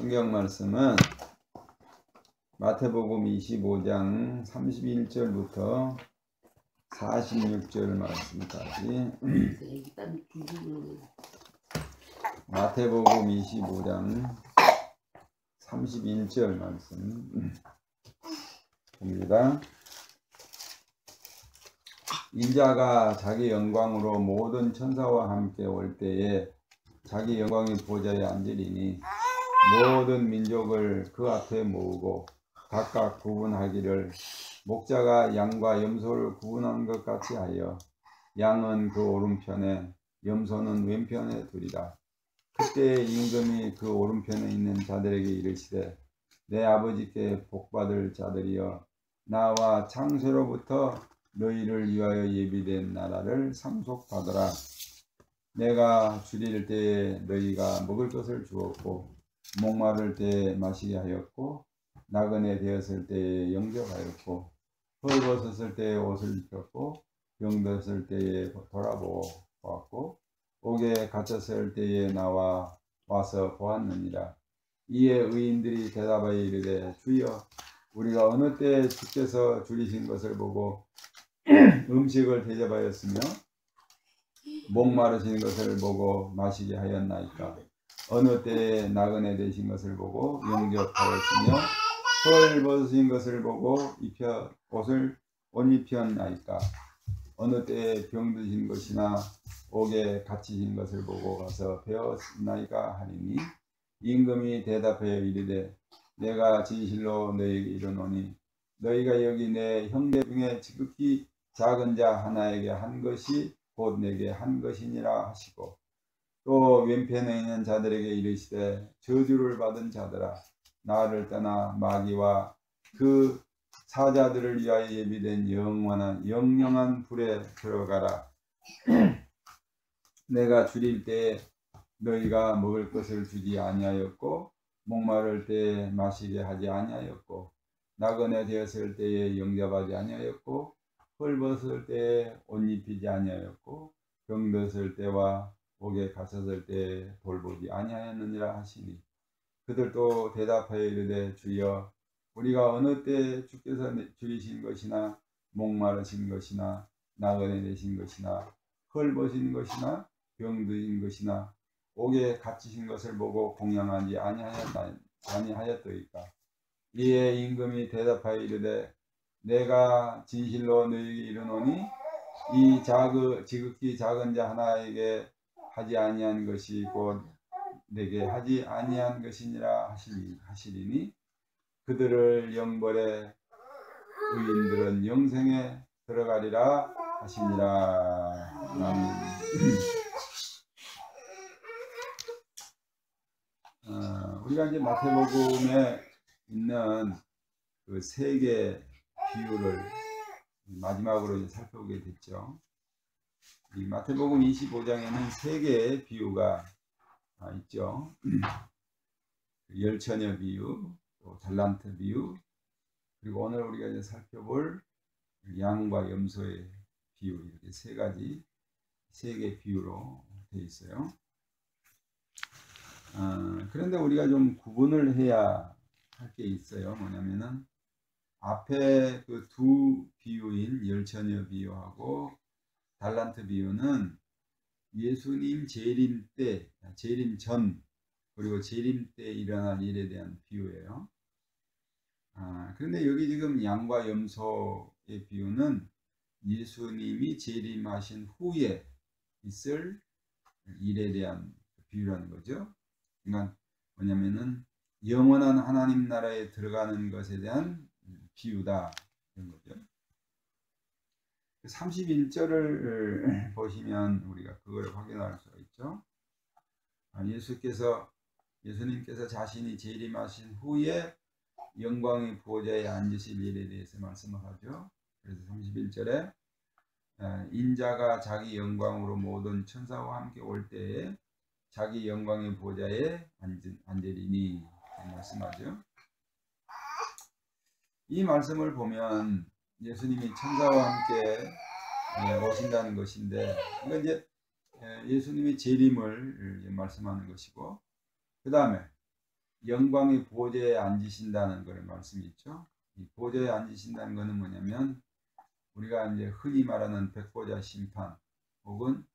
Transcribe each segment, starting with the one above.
성경 말씀은 마태복음 25장 31절부터 46절 말씀까지. 마태복음 25장 31절 말씀 봅니다. 인자가 자기 영광으로 모든 천사와 함께 올 때에 자기 영광의 보좌에 앉으리니 모든 민족을 그 앞에 모으고 각각 구분하기를 목자가 양과 염소를 구분한 것 같이 하여 양은 그 오른편에 염소는 왼편에 두리라. 그때 임금이 그 오른편에 있는 자들에게 이르시되 내 아버지께 복받을 자들이여 나와 창세로부터 너희를 위하여 예비된 나라를 상속받으라. 내가 줄일 때에 너희가 먹을 것을 주었고 목마를 때에 마시게 하였고 나그네 되었을 때에 영접하였고 헐벗었을 때에 옷을 입혔고 병들었을 때에 돌아보았고 옥에 갇혔을 때에 나와 와서 보았느니라. 이에 의인들이 대답하여 이르되 주여 우리가 어느 때 주께서 줄이신 것을 보고 음식을 대접하였으며 목마르신 것을 보고 마시게 하였나이까? 어느 때에 나그네 되신 것을 보고 영접하였으며 헐벗으신 것을 보고 옷을 입혔나이까? 어느 때에 병드신 것이나 옥에 갇히신 것을 보고 가서 배웠나이까 하리니 임금이 대답하여 이르되 내가 진실로 너희에게 이르노니 너희가 여기 내 형제 중에 지극히 작은 자 하나에게 한 것이 곧 내게 한 것이니라 하시고 또 왼편에 있는 자들에게 이르시되 저주를 받은 자들아 나를 떠나 마귀와 그 사자들을 위하여 예비된 영영한 불에 들어가라. 내가 줄일 때에 너희가 먹을 것을 주지 아니하였고 목마를 때에 마시게 하지 아니하였고 나그네 되었을 때에 영접하지 아니하였고 헐벗을 때에 옷 입히지 아니하였고 병들었을 때와 옥에 갇혔을 때에 돌보지 아니하였느니라 하시니 그들도 대답하여 이르되 주여 우리가 어느 때 주께서 줄이신 것이나 목마르신 것이나 나그네 되신 것이나 헐벗은 것이나 병드신 것이나 옥에 갇히신 것을 보고 공양하지 아니하였더이까? 이에 임금이 대답하여 이르되 내가 진실로 너희에게 이르노니 이 지극히 작은 자 하나에게 하지 아니한 것이 곧 내게 하지 아니한 것이니라 하시리니 그들을 영벌에 의인들은 영생에 들어가리라 하시니라. 아멘. 우리가 이제 마태복음에 있는 그 세 개 비유를 마지막으로 이제 살펴보게 됐죠. 이 마태복음 25장에는 세 개의 비유가 있죠. 열처녀 비유, 또 달란트 비유, 그리고 오늘 우리가 이제 살펴볼 양과 염소의 비유, 이렇게 세 개 비유로 되어 있어요. 그런데 우리가 좀 구분을 해야 할 게 있어요. 뭐냐면은 앞에 그 두 비유인 열처녀 비유하고 달란트 비유는 예수님 재림 때, 재림 전, 그리고 재림 때 일어날 일에 대한 비유예요. 그런데 여기 지금 양과 염소의 비유는 예수님이 재림하신 후에 있을 일에 대한 비유라는 거죠. 그러니까 뭐냐면은 영원한 하나님 나라에 들어가는 것에 대한 비유다 이런 거죠. 31절을 보시면 우리가 그걸 확인할 수가 있죠. 예수님께서 자신이 재림하신 후에 영광의 보좌에 앉으실 일에 대해서 말씀을 하죠. 그래서 31절에 인자가 자기 영광으로 모든 천사와 함께 올 때에 자기 영광의 보좌에 앉으리니 말씀하죠. 이 말씀을 보면 예수님이 천사와 함께 오신다는 것인데 이건 이제 예수님의 재림을 말씀하는 것이고 그 다음에 영광의 보좌에 앉으신다는 그런 말씀이 있죠. 이 보좌에 앉으신다는 것은 뭐냐면 우리가 이제 흔히 말하는 백보자 심판 혹은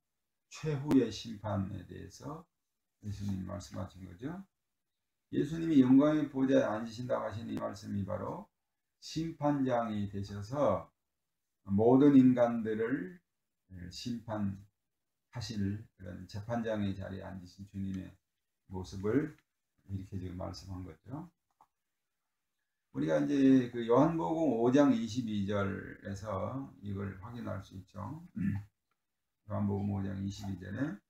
최후의 심판에 대해서 예수님이 말씀하신 거죠. 예수님이 영광의 보좌에 앉으신다고 하신 이 말씀이 바로 심판장이 되셔서 모든 인간들을 심판하실 그런 재판장의 자리에 앉으신 주님의 모습을 이렇게 지금 말씀한 거죠. 우리가 이제 그 요한복음 5장 22절에서 이걸 확인할 수 있죠. 요한복음 5장 22절에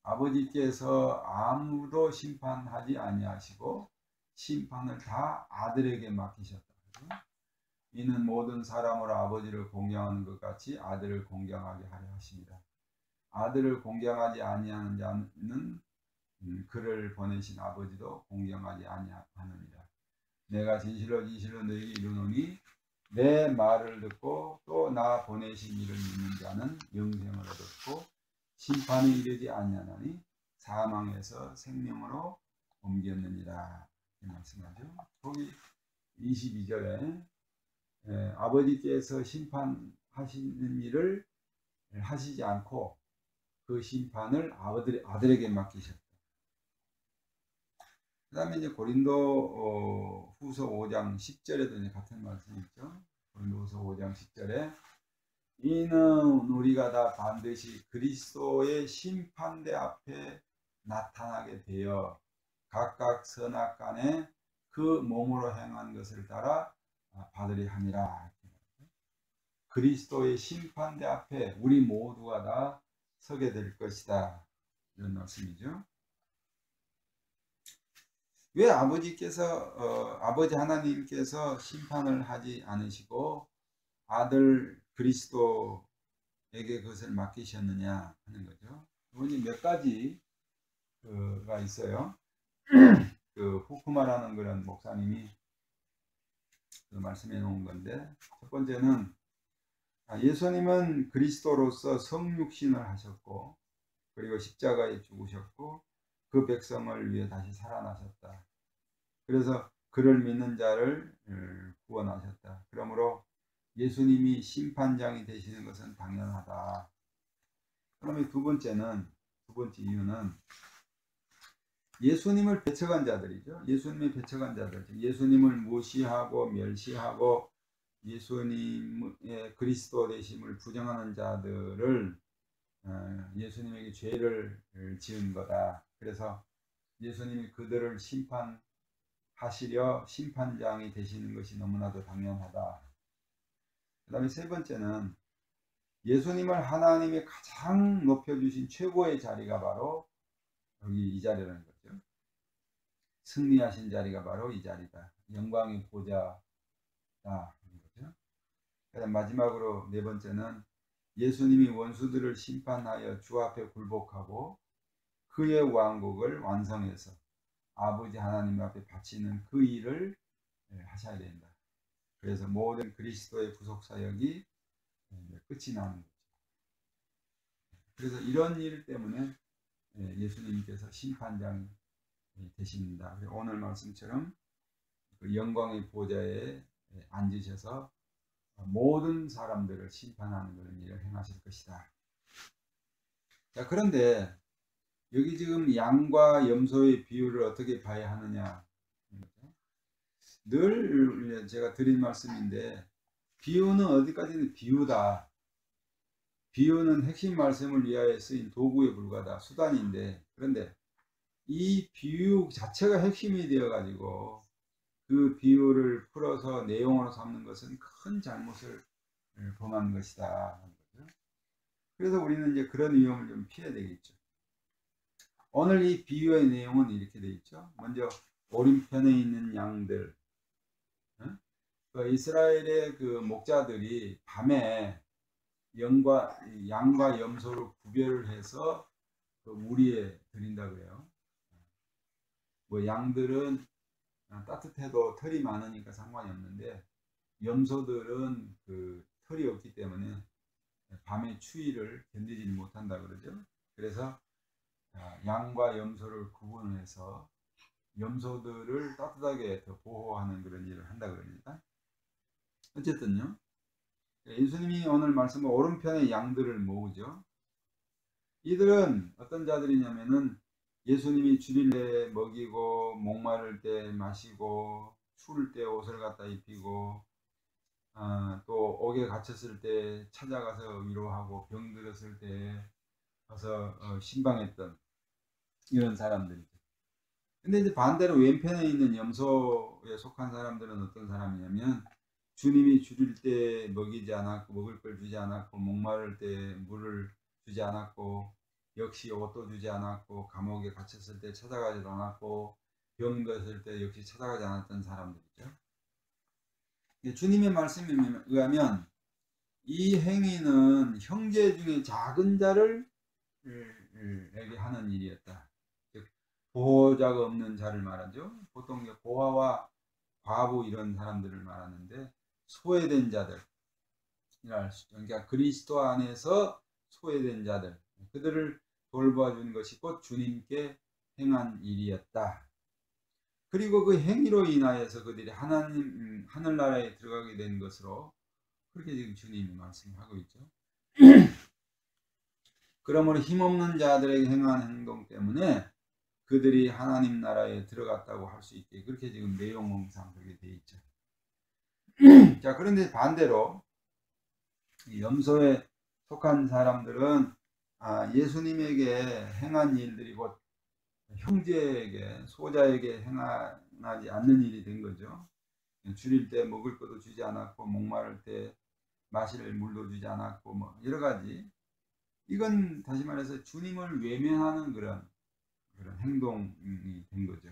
아버지께서 아무도 심판하지 아니하시고 심판을 다 아들에게 맡기셨다. 이는 모든 사람으로 아버지를 공경하는 것 같이 아들을 공경하게 하려 하십니다. 아들을 공경하지 아니하는 자는 그를 보내신 아버지도 공경하지 아니하느니라. 내가 진실로 너희에게 이르노니 내 말을 듣고 또 나 보내신 이를 믿는 자는 영생을 얻었고 심판에 이르지 아니하나니 사망에서 생명으로 옮겼느니라. 이렇게 말씀하죠. 거기 22절에 아버지께서 심판하시는 일을 하시지 않고 그 심판을 아들에게 맡기셨다. 그 다음에 이제 고린도 후서 5장 10절에도 이제 같은 말씀이 있죠. 고린도 후서 5장 10절에 이는 우리가 다 반드시 그리스도의 심판대 앞에 나타나게 되어 각각 선악간에 그 몸으로 행한 것을 따라 받으려 함이라. 그리스도의 심판대 앞에 우리 모두가 다 서게 될 것이다. 이런 말씀이죠. 왜 아버지 하나님께서 심판을 하지 않으시고 아들 그리스도에게 그것을 맡기셨느냐 하는 거죠. 이번에 몇 가지가 있어요. 그 후쿠마라는 그런 목사님이 그 말씀해 놓은 건데, 첫 번째는 예수님은 그리스도로서 성육신을 하셨고 그리고 십자가에 죽으셨고 그 백성을 위해 다시 살아나셨다. 그래서 그를 믿는 자를 구원하셨다. 그러므로 예수님이 심판장이 되시는 것은 당연하다. 그러면 두 번째 이유는 예수님을 배척한 자들이죠. 예수님의 배척한 자들, 예수님을 무시하고 멸시하고 예수님의 그리스도 되심을 부정하는 자들을 예수님에게 죄를 지은 거다. 그래서 예수님이 그들을 심판하시려 심판장이 되시는 것이 너무나도 당연하다. 그 다음에 세 번째는 예수님을 하나님이 가장 높여주신 최고의 자리가 바로 여기 이 자리라는 거죠. 승리하신 자리가 바로 이 자리다. 영광의 보좌다. 그다음 마지막으로 네 번째는 예수님이 원수들을 심판하여 주 앞에 굴복하고 그의 왕국을 완성해서 아버지 하나님 앞에 바치는 그 일을 하셔야 된다. 그래서 모든 그리스도의 구속사역이 끝이 나는 거죠. 그래서 이런 일 때문에 예수님께서 심판장이 되십니다. 오늘 말씀처럼 그 영광의 보좌에 앉으셔서 모든 사람들을 심판하는 그런 일을 행하실 것이다. 자, 그런데 여기 지금 양과 염소의 비유를 어떻게 봐야 하느냐. 늘 제가 드린 말씀인데 비유는 어디까지는 비유다. 비유는 핵심 말씀을 위하여 쓰인 도구에 불과하다. 수단인데, 그런데 이 비유 자체가 핵심이 되어 가지고 그 비유를 풀어서 내용으로 삼는 것은 큰 잘못을 범한 것이다. 그래서 우리는 이제 그런 위험을 좀 피해야 되겠죠. 오늘 이 비유의 내용은 이렇게 되어 있죠. 먼저 오른편에 있는 양들, 그 이스라엘의 그 목자들이 밤에 양과 염소를 구별을 해서 그 우리에 드린다 그래요. 뭐 양들은 따뜻해도 털이 많으니까 상관이 없는데 염소들은 그 털이 없기 때문에 밤의 추위를 견디지 못한다 그러죠. 그래서 양과 염소를 구분해서 염소들을 따뜻하게 더 보호하는 그런 일을 한다 그럽니다. 어쨌든요, 예수님이 오늘 말씀은 오른편에 양들을 모으죠. 이들은 어떤 자들이냐면은 예수님이 줄일 때 먹이고, 목마를 때 마시고, 추울 때 옷을 갖다 입히고, 또 옥에 갇혔을 때 찾아가서 위로하고, 병들었을 때 가서 신방했던 이런 사람들이죠. 근데 이제 반대로 왼편에 있는 염소에 속한 사람들은 어떤 사람이냐면, 주님이 줄일 때 먹이지 않았고, 먹을 걸 주지 않았고, 목마를 때 물을 주지 않았고, 역시 옷도 주지 않았고, 감옥에 갇혔을 때 찾아가지도 않았고, 병들었을 때 역시 찾아가지 않았던 사람들이죠. 주님의 말씀에 의하면 이 행위는 형제 중에 작은 자를 에게 하는 일이었다. 즉 보호자가 없는 자를 말하죠. 보통 고아와 과부 이런 사람들을 말하는데, 소외된 자들, 그러니까 그리스도 안에서 소외된 자들, 그들을 돌봐주는 것이 곧 주님께 행한 일이었다. 그리고 그 행위로 인하여서 그들이 하나님 하늘나라에 들어가게 된 것으로 그렇게 지금 주님이 말씀하고 있죠. 그러므로 힘없는 자들에게 행한 행동 때문에 그들이 하나님 나라에 들어갔다고 할 수 있게, 그렇게 지금 내용상 그렇게 되어 있죠. 자, 그런데 반대로 염소에 속한 사람들은 예수님에게 행한 일들이 곧 형제에게, 소자에게 행하지 않는 일이 된 거죠. 줄일 때 먹을 것도 주지 않았고, 목마를 때 마실 물도 주지 않았고, 뭐 여러 가지. 이건 다시 말해서 주님을 외면하는 그런 행동이 된 거죠.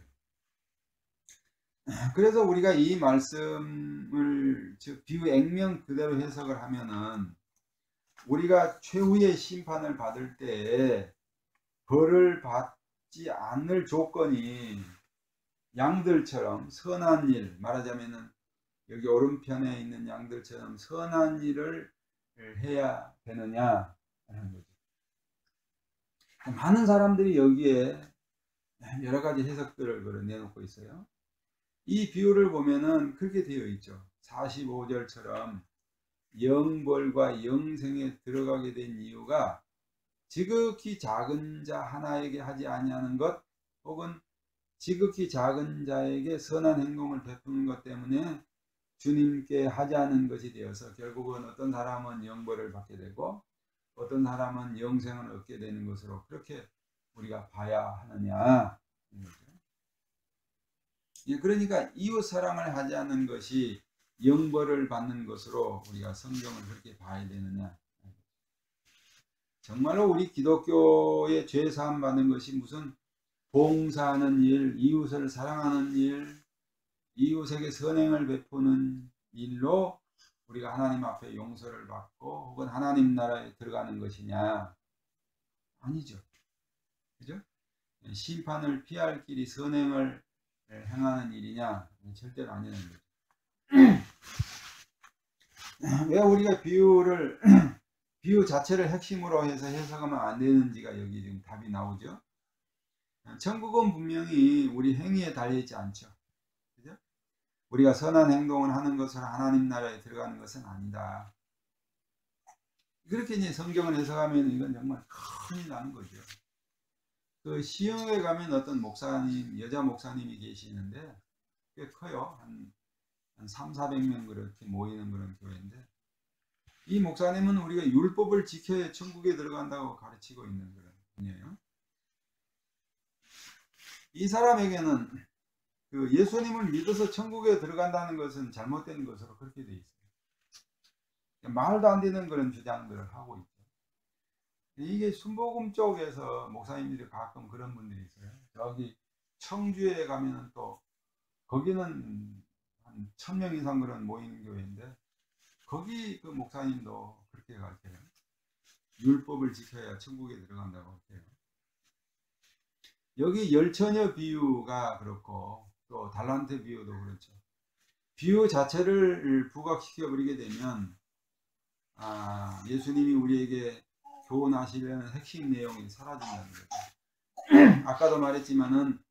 그래서 우리가 이 말씀을 즉 비유 액면 그대로 해석을 하면은, 우리가 최후의 심판을 받을 때 벌을 받지 않을 조건이 양들처럼 선한 일, 말하자면은 여기 오른편에 있는 양들처럼 선한 일을 해야 되느냐 하는 거죠. 많은 사람들이 여기에 여러 가지 해석들을 내놓고 있어요. 이 비유를 보면은 그렇게 되어 있죠. 45절처럼 영벌과 영생에 들어가게 된 이유가 지극히 작은 자 하나에게 하지 아니하는 것, 혹은 지극히 작은 자에게 선한 행동을 베푸는 것 때문에 주님께 하지 않은 것이 되어서 결국은 어떤 사람은 영벌을 받게 되고 어떤 사람은 영생을 얻게 되는 것으로 그렇게 우리가 봐야 하느냐. 그러니까 이웃 사랑을 하지 않는 것이 영벌을 받는 것으로 우리가 성경을 그렇게 봐야 되느냐. 정말로 우리 기독교의 죄 사함 받는 것이 무슨 봉사하는 일, 이웃을 사랑하는 일, 이웃에게 선행을 베푸는 일로 우리가 하나님 앞에 용서를 받고 혹은 하나님 나라에 들어가는 것이냐? 아니죠. 그죠? 심판을 피할 길이 선행을 행하는 일이냐? 절대로 아니라는 거죠. 왜 우리가 비유 자체를 핵심으로 해서 해석하면 안 되는지가 여기 지금 답이 나오죠. 천국은 분명히 우리 행위에 달려있지 않죠. 그죠? 우리가 선한 행동을 하는 것으로 하나님 나라에 들어가는 것은 아니다. 그렇게 이제 성경을 해석하면 이건 정말 큰일 나는 거죠. 그 시흥에 가면 어떤 목사님, 여자 목사님이 계시는데 꽤 커요. 한 300~400명 그렇게 모이는 그런 교회인데, 이 목사님은 우리가 율법을 지켜야 천국에 들어간다고 가르치고 있는 그런 분이에요. 이 사람에게는 그 예수님을 믿어서 천국에 들어간다는 것은 잘못된 것으로 그렇게 돼 있어요. 말도 안 되는 그런 주장들을 하고 있죠. 이게 순복음 쪽에서 목사님들이 가끔 그런 분들이 있어요. 저기 청주에 가면은 또 거기는 한 1000명 이상 그런 모이는 교회인데, 거기 그 목사님도 그렇게 가르쳐요. 율법을 지켜야 천국에 들어간다고 해요. 여기 열처녀 비유가 그렇고 또 달란트 비유도 그렇죠. 비유 자체를 부각시켜 버리게 되면 예수님이 우리에게 교훈하시려는 핵심 내용이 사라진다는 거죠. 아까도 말했지만은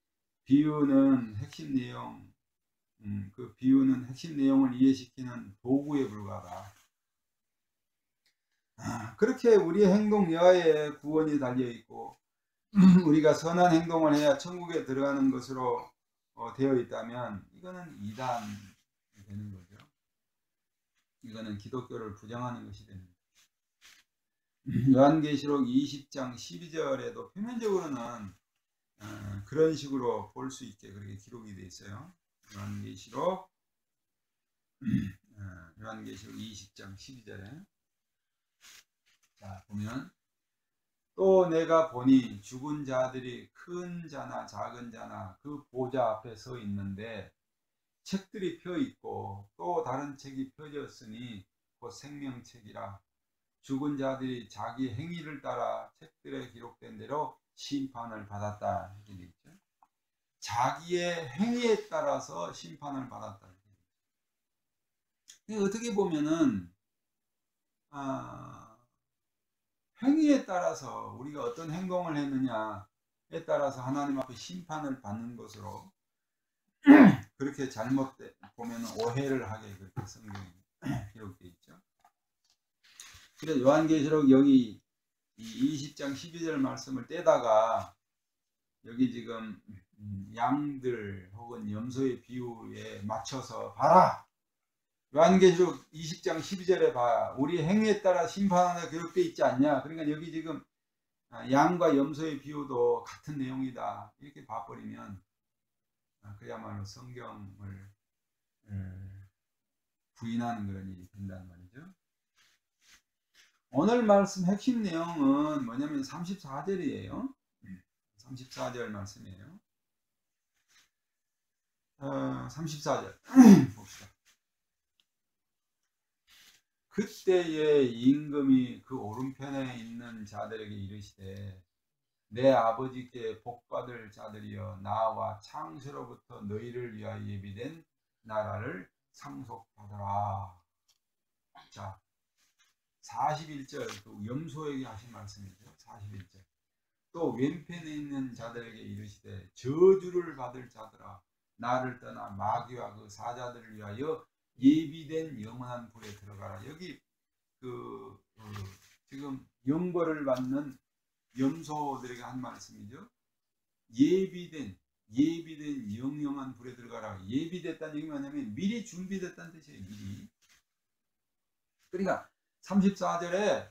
비유는 핵심 내용, 그 비유는 핵심 내용을 이해시키는 도구에 불과하다. 그렇게 우리의 행동 여하에 구원이 달려있고 우리가 선한 행동을 해야 천국에 들어가는 것으로 되어 있다면 이거는 이단이 되는 거죠. 이거는 기독교를 부정하는 것이 되는 거죠. 요한계시록 20장 12절에도 표면적으로는 그런 식으로 볼 수 있게 그렇게 기록이 되어 있어요. 요한계시록 20장 12절에 자 보면 또 내가 보니 죽은 자들이 큰 자나 작은 자나 그 보좌 앞에 서 있는데 책들이 펴 있고 또 다른 책이 펴졌으니 곧 생명책이라. 죽은 자들이 자기 행위를 따라 책들에 기록된 대로 심판을 받았다. 이렇게 되어 있죠. 자기의 행위에 따라서 심판을 받았다. 어떻게 보면은 행위에 따라서 우리가 어떤 행동을 했느냐에 따라서 하나님 앞에 심판을 받는 것으로 그렇게 잘못 보면 오해를 하게 그렇게 성경에 기록되어 있죠. 그래서 요한계시록 여기 20장 12절 말씀을 떼다가 여기 지금 양들 혹은 염소의 비유에 맞춰서 봐라. 요한계시록 20장 12절에 봐. 우리 행위에 따라 심판하는 기록되어 있지 않냐. 그러니까 여기 지금 양과 염소의 비유도 같은 내용이다. 이렇게 봐버리면 그야말로 성경을 부인하는 그런 일이 된다는 말이죠. 오늘 말씀 핵심 내용은 뭐냐면 34절이에요. 34절 말씀이에요. 34절 봅시다. 그때에 임금이 그 오른편에 있는 자들에게 이르시되 내 아버지께 복받을 자들이여 나와 창세로부터 너희를 위하여 예비된 나라를 상속받으라. 자 41절 그 염소에게 하신 말씀이죠. 41절 또 왼편에 있는 자들에게 이르시되 저주를 받을 자들아 나를 떠나 마귀와 그 사자들을 위하여 예비된 영원한 불에 들어가라. 여기 지금 영벌을 받는 염소들에게 한 말씀이죠. 예비된 영영한 불에 들어가라. 예비됐다는 얘기 뭐냐면 미리 준비됐다는 뜻이에요. 미리. 그러니까 34절에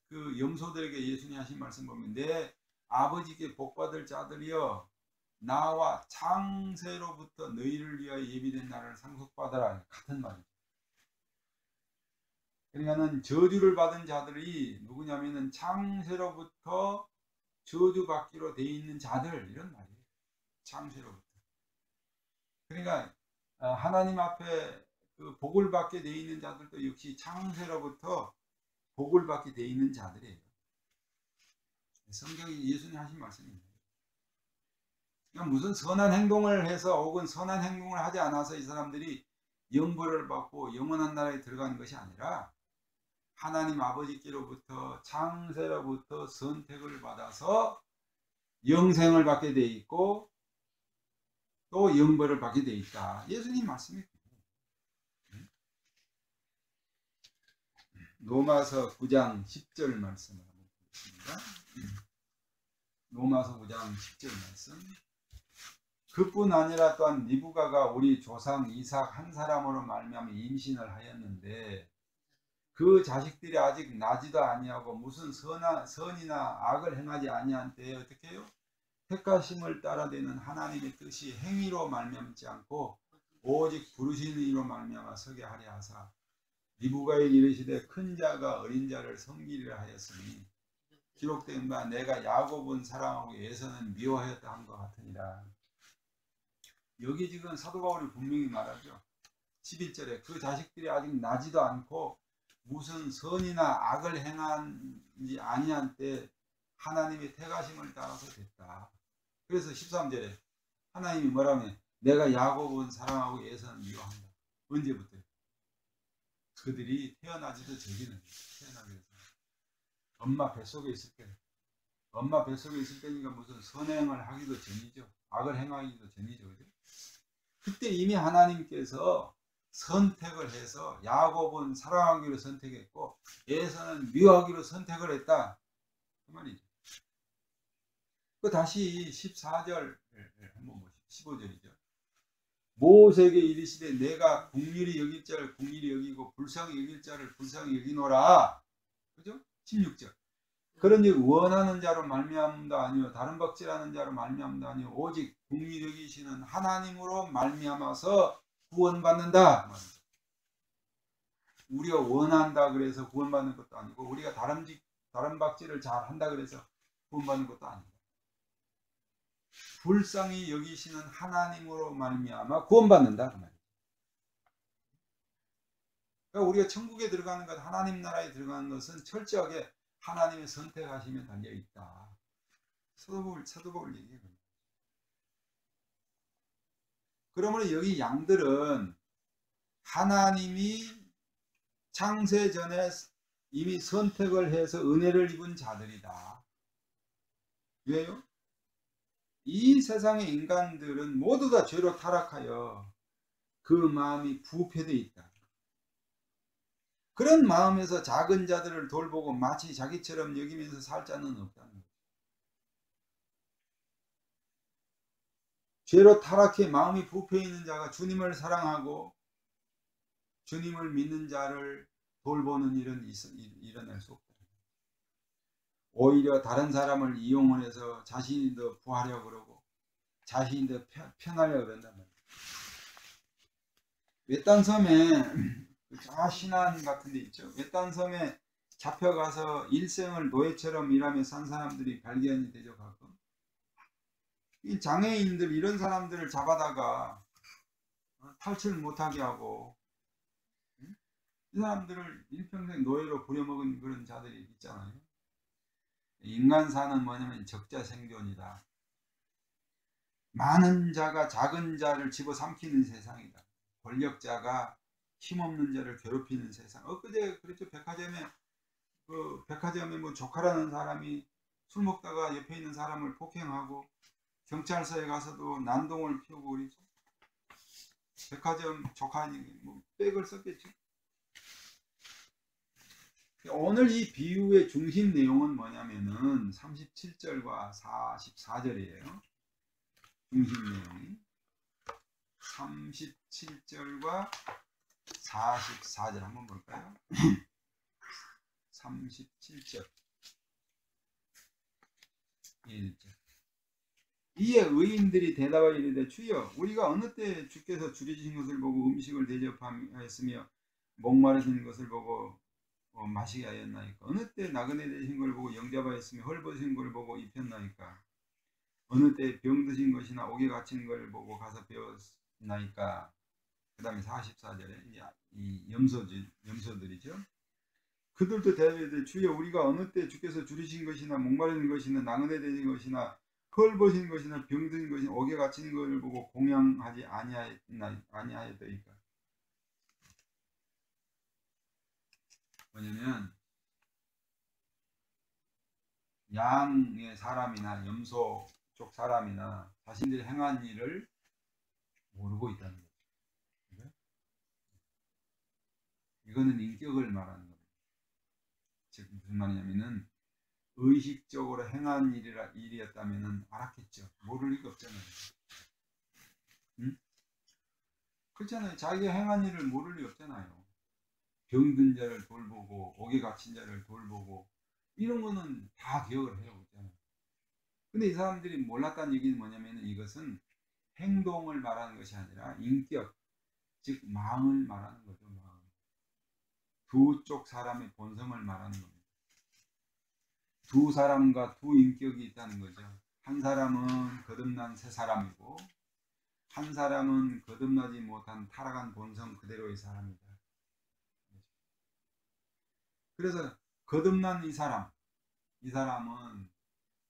그 염소들에게 예수님 하신 말씀 보면 내 아버지께 복받을 자들이여 나와 창세로부터 너희를 위하여 예비된 나라를 상속받아라. 같은 말이죠. 그러니까는 저주를 받은 자들이 누구냐면은 창세로부터 저주받기로 되어 있는 자들 이런 말이에요. 창세로부터. 그러니까 하나님 앞에 그 복을 받게 되어 있는 자들도 역시 창세로부터 복을 받게 되어 있는 자들이에요. 성경이 예수님 하신 말씀입니다. 그러니까 무슨 선한 행동을 해서 혹은 선한 행동을 하지 않아서 이 사람들이 영벌을 받고 영원한 나라에 들어가는 것이 아니라 하나님 아버지께로부터 창세로부터 선택을 받아서 영생을 받게 되어 있고 또 영벌을 받게 되어 있다. 예수님 말씀입니다. 로마서 9장 10절 말씀을 한번 보겠습니다. 로마서 9장 10절 말씀. 그뿐 아니라 또한 리브가가 우리 조상 이삭 한 사람으로 말미암아 임신을 하였는데 그 자식들이 아직 나지도 아니하고 무슨 선이나 악을 행하지 아니한 때에 어떻게 해요? 택하심을 따라되는 하나님의 뜻이 행위로 말미암지 않고 오직 부르시는 이로 말미암아 서게 하려 하사 리브가에 이르시되 큰 자가 어린 자를 섬기리라 하였으니 기록된 바 내가 야곱은 사랑하고 에서는 미워하였다 한 것 같으니라. 여기 지금 사도 바울이 분명히 말하죠. 11절에 그 자식들이 아직 나지도 않고 무슨 선이나 악을 행하지 아니한 때 하나님의 택하심을 따라서 됐다. 그래서 13절에 하나님이 뭐라며 내가 야곱은 사랑하고 에서는 미워한다. 언제부터? 그들이 태어나지도 전에는 태어나기 위해서 엄마 뱃속에 있을 때 엄마 뱃속에 있을 때니까 무슨 선행을 하기도 전이죠. 악을 행하기도 전이죠. 그죠? 그때 이미 하나님께서 선택을 해서 야곱은 사랑하기로 선택했고 에서는 미워하기로 선택을 했다. 그 말이죠. 그 다시 14절 한번 보시죠. 15절이죠. 모세에게 이르시되 내가 긍휼히 여길 자를 긍휼히 여기고 불쌍히 여길 자를 불쌍히 여기노라. 그죠? 16절. 그런즉 원하는 자로 말미암다 아니요 다른 박질하는 자로 말미암다 아니요 오직 긍휼히 여기시는 하나님으로 말미암아서 구원받는다. 우리가 원한다 그래서 구원받는 것도 아니고 우리가 다른 박질을 잘 한다 그래서 구원받는 것도 아니다. 불쌍히 여기시는 하나님으로 말미암아 구원받는다. 그 말이에요. 그러니까 우리가 천국에 들어가는 것, 하나님 나라에 들어가는 것은 철저하게 하나님의 선택하심에 달려 있다. 사도바울 얘기해요. 그러므로 여기 양들은 하나님이 창세 전에 이미 선택을 해서 은혜를 입은 자들이다. 왜요? 이 세상의 인간들은 모두 다 죄로 타락하여 그 마음이 부패되어 있다. 그런 마음에서 작은 자들을 돌보고 마치 자기처럼 여기면서 살 자는 없다는 거죠. 죄로 타락해 마음이 부패해 있는 자가 주님을 사랑하고 주님을 믿는 자를 돌보는 일은 일어날 수 없다. 오히려 다른 사람을 이용을 해서 자신이 더 부하려고 그러고 자신이 더 편하려고 그런단 말이에요. 외딴섬에 신안 같은 데 있죠. 외딴섬에 잡혀가서 일생을 노예처럼 일하며 산 사람들이 발견이 되죠. 가끔 이 장애인들 이런 사람들을 잡아다가 탈출 못하게 하고 이 사람들을 일평생 노예로 부려먹은 그런 자들이 있잖아요. 인간사는 뭐냐면 적자생존이다. 많은 자가 작은 자를 집어삼키는 세상이다. 권력자가 힘없는 자를 괴롭히는 세상. 엊그제 그랬죠. 백화점에 뭐 조카라는 사람이 술 먹다가 옆에 있는 사람을 폭행하고 경찰서에 가서도 난동을 피우고 그랬죠. 백화점 조카니 뭐 백을 썼겠죠. 오늘 이 비유의 중심 내용은 뭐냐면은 37절과 44절이에요. 중심 내용이 37절과 44절 한번 볼까요? 37절 1절. 이에 의인들이 대답하여 이르되 주여 우리가 어느 때 주께서 줄이신 것을 보고 음식을 대접하였으며 목마르신 것을 보고 마시게 하였나이까? 어느 때 나그네 되신 걸 보고 영접하였으며 헐벗으신 걸 보고 입혔나이까? 어느 때 병드신 것이나 옥에 갇힌 걸 보고 가서 배웠나이까? 그 다음에 44절에 이 염소들이죠. 그들도 대답하되 주여 우리가 어느 때 주께서 줄이신 것이나 목마른 것이나 나그네 되신 것이나 헐벗은 것이나 병든 것이나 옥에 갇힌 것을 보고 공양하지 아니하였더이까? 뭐냐면 양의 사람이나 염소 쪽 사람이나 자신들이 행한 일을 모르고 있다는 거죠. 이거는 인격을 말하는 겁니다. 즉 무슨 말이냐면은 의식적으로 행한 일이었다면 알았겠죠. 모를 리가 없잖아요. 응? 그렇잖아요. 자기가 행한 일을 모를 리 없잖아요. 병든 자를 돌보고 옥에 갇힌 자를 돌보고 이런 거는 다 기억을 해요. 그렇잖아요. 근데 이 사람들이 몰랐다는 얘기는 뭐냐면 이것은 행동을 말하는 것이 아니라 인격, 즉 마음을 말하는 거죠. 마음. 두 쪽 사람의 본성을 말하는 겁니다. 두 사람과 두 인격이 있다는 거죠. 한 사람은 거듭난 새 사람이고 한 사람은 거듭나지 못한 타락한 본성 그대로의 사람이다. 그래서 거듭난 이 사람은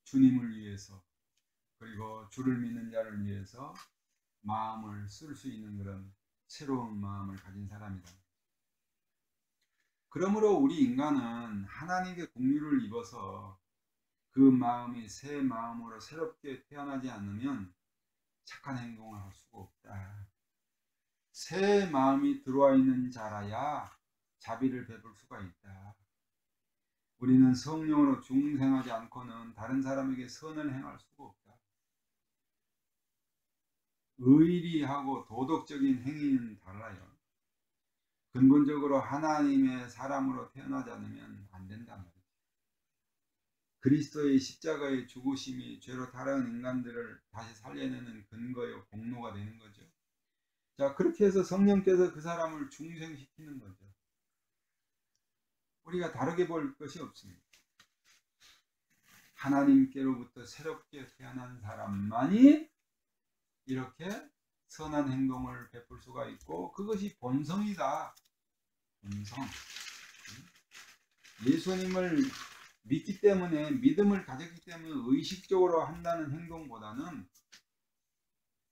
주님을 위해서 그리고 주를 믿는 자를 위해서 마음을 쓸 수 있는 그런 새로운 마음을 가진 사람이다. 그러므로 우리 인간은 하나님의 긍휼을 입어서 그 마음이 새 마음으로 새롭게 태어나지 않으면 착한 행동을 할 수가 없다. 새 마음이 들어와 있는 자라야 자비를 베풀 수가 있다. 우리는 성령으로 중생하지 않고는 다른 사람에게 선을 행할 수가 없다. 의리하고 도덕적인 행위는 달라요. 근본적으로 하나님의 사람으로 태어나지 않으면 안 된단 말이죠. 그리스도의 십자가의 죽으심이 죄로 타락한 인간들을 다시 살려내는 근거요 공로가 되는 거죠. 자, 그렇게 해서 성령께서 그 사람을 중생시키는 거죠. 우리가 다르게 볼 것이 없습니다. 하나님께로부터 새롭게 태어난 사람만이 이렇게 선한 행동을 베풀 수가 있고, 그것이 본성이다. 본성. 예수님을 믿기 때문에, 믿음을 가졌기 때문에 의식적으로 한다는 행동보다는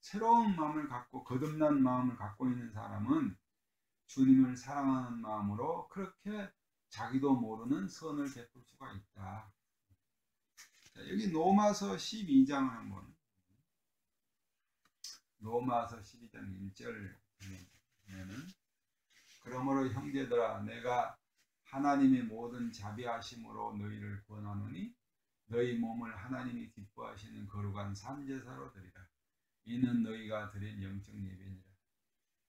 새로운 마음을 갖고 거듭난 마음을 갖고 있는 사람은 주님을 사랑하는 마음으로 그렇게 자기도 모르는 선을 베풀 수가 있다. 자, 여기 로마서 12장을 한번, 로마서 12장 1절 보면은, 그러므로 형제들아 내가 하나님의 모든 자비하심으로 너희를 권하노니 너희 몸을 하나님이 기뻐하시는 거룩한 산제사로 드리라. 이는 너희가 드린 영적 예배니라.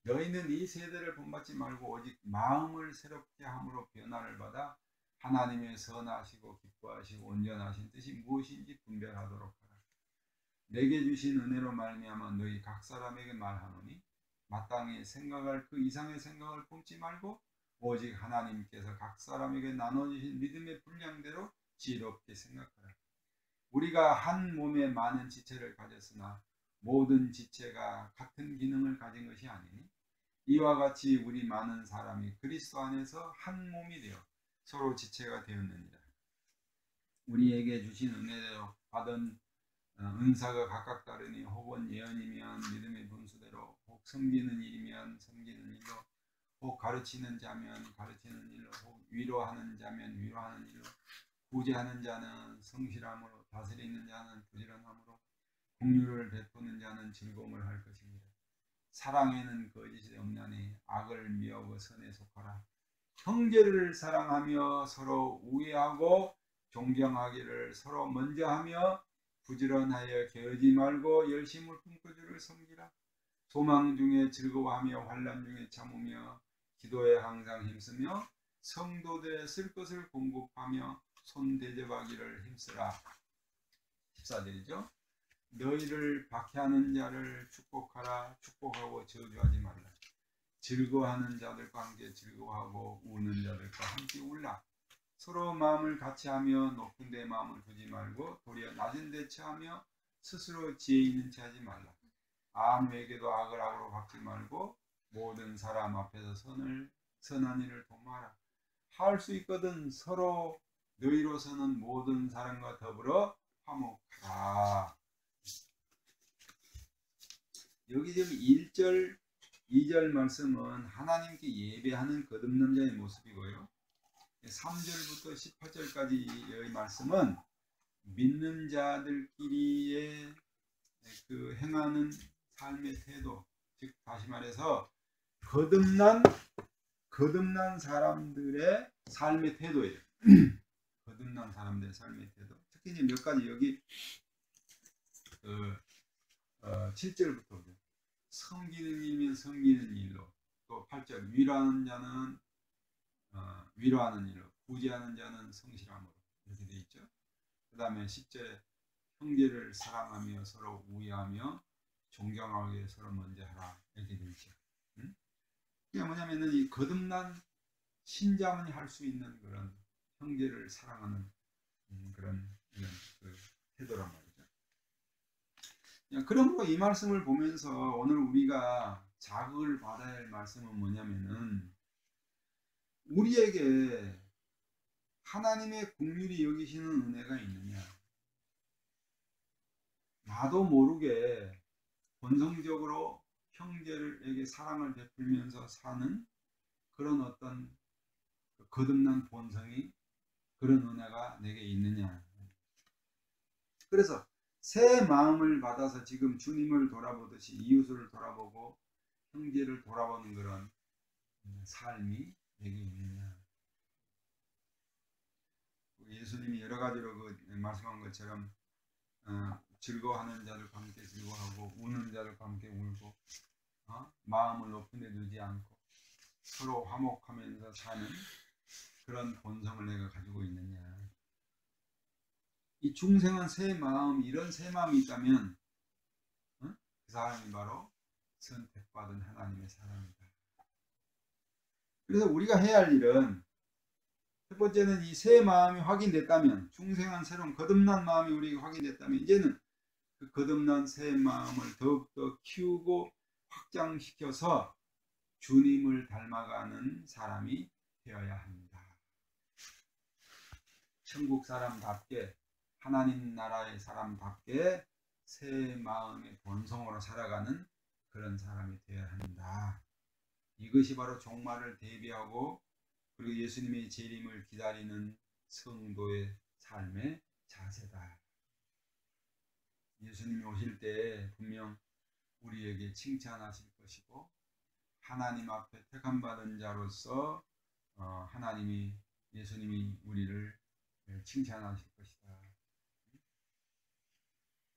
너희는 이 세대를 본받지 말고 오직 마음을 새롭게 함으로 변화를 받아 하나님의 선하시고 기뻐하시고 온전하신 뜻이 무엇인지 분별하도록 하라. 내게 주신 은혜로 말미암아 너희 각 사람에게 말하노니 마땅히 생각할 그 이상의 생각을 품지 말고 오직 하나님께서 각 사람에게 나눠주신 믿음의 분량대로 지혜롭게 생각하라. 우리가 한 몸에 많은 지체를 가졌으나 모든 지체가 같은 기능을 가진 것이 아니니 이와 같이 우리 많은 사람이 그리스도 안에서 한 몸이 되어 서로 지체가 되었느니라. 우리에게 주신 은혜대로 받은 은사가 각각 다르니 혹은 예언이면 믿음의 분수대로, 혹 섬기는 일이면 섬기는 일로, 혹 가르치는 자면 가르치는 일로, 혹 위로하는 자면 위로하는 일로, 구제하는 자는 성실함으로, 다스리는 자는 부지런함으로, 긍휼을 베푸는 자는 즐거움을 할 것입니다. 사랑에는 거짓이 없나니 악을 미워하고 선에 속하라. 형제를 사랑하며 서로 우애하고 존경하기를 서로 먼저 하며 부지런하여 게으르지 말고 열심을 품고 주를 섬기라. 소망 중에 즐거워하며 환난 중에 참으며 기도에 항상 힘쓰며 성도들의 쓸 것을 공급하며 손 대접하기를 힘쓰라. 14절이죠. 너희를 박해하는 자를 축복하라. 축복하고 저주하지 말라. 즐거워하는 자들과 함께 즐거워하고 우는 자들과 함께 울라. 서로 마음을 같이하며 높은 데 마음을 두지 말고 도리어 낮은 데 처하며 스스로 지혜 있는 체 하지 말라. 아무에게도 악을 악으로 갚지 말고 모든 사람 앞에서 선한 일을 도모하라. 할 수 있거든 서로 너희로서는 모든 사람과 더불어 화목하라. 여기 지금 1절 2절 말씀은 하나님께 예배하는 거듭난 자의 모습이고요. 3절부터 18절까지 여기 말씀은 믿는 자들끼리의 그 행하는 삶의 태도, 즉 다시 말해서 거듭난 사람들의 삶의 태도예요. 거듭난 사람들의 삶의 태도. 특히 이제 몇 가지 여기 7절부터 섬기는 일이면 섬기는 일로, 또 8절 위로하는 자는 위로하는 일로, 구제하는 자는 성실함으로, 이렇게 되어 있죠. 그 다음에 10절에 형제를 사랑하며 서로 우애하며 존경하게 서로 먼저 하라, 이렇게 되어 있죠. 그게 뭐냐면은 이 거듭난 신자만이 할 수 있는 그런 형제를 사랑하는 그런 그 태도란 말이죠. 그러므로 이 말씀을 보면서 오늘 우리가 자극을 받아야 할 말씀은 뭐냐면은, 우리에게 하나님의 긍휼히 여기시는 은혜가 있느냐, 나도 모르게 본성적으로 형제에게 사랑을 베풀면서 사는 그런 어떤 거듭난 본성이, 그런 은혜가 내게 있느냐. 그래서 새 마음을 받아서 지금 주님을 돌아보듯이 이웃을 돌아보고 형제를 돌아보는 그런 삶이 내게 있느냐. 예수님이 여러 가지로 말씀한 것처럼 즐거워하는 자들과 함께 즐거워하고 우는 자들과 함께 울고 마음을 높은 데 두지 않고 서로 화목하면서 사는 그런 본성을 내가 가지고 있느냐. 이 중생한 새 마음, 이런 새 마음이 있다면 그 사람이 바로 선택받은 하나님의 사람이다. 그래서 우리가 해야 할 일은 첫 번째는 이 새 마음이 확인됐다면, 중생한 새로운 거듭난 마음이 우리에게 확인됐다면 이제는 그 거듭난 새 마음을 더욱더 키우고 확장시켜서 주님을 닮아가는 사람이 되어야 합니다. 천국 사람답게, 하나님 나라의 사람답게 새 마음의 본성으로 살아가는 그런 사람이 되어야 한다. 이것이 바로 종말을 대비하고 그리고 예수님의 재림을 기다리는 성도의 삶의 자세다. 예수님이 오실 때 분명 우리에게 칭찬하실 것이고 하나님 앞에 택함받은 자로서 예수님이 우리를 칭찬하실 것이다.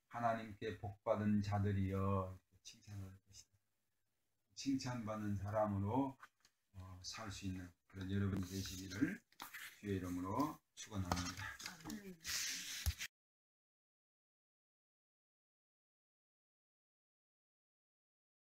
하나님께 복받은 자들이여 칭찬할 것이다. 칭찬받는 사람으로 살 수 있는 그런 여러분이 되시기를 주의 이름으로 축원합니다.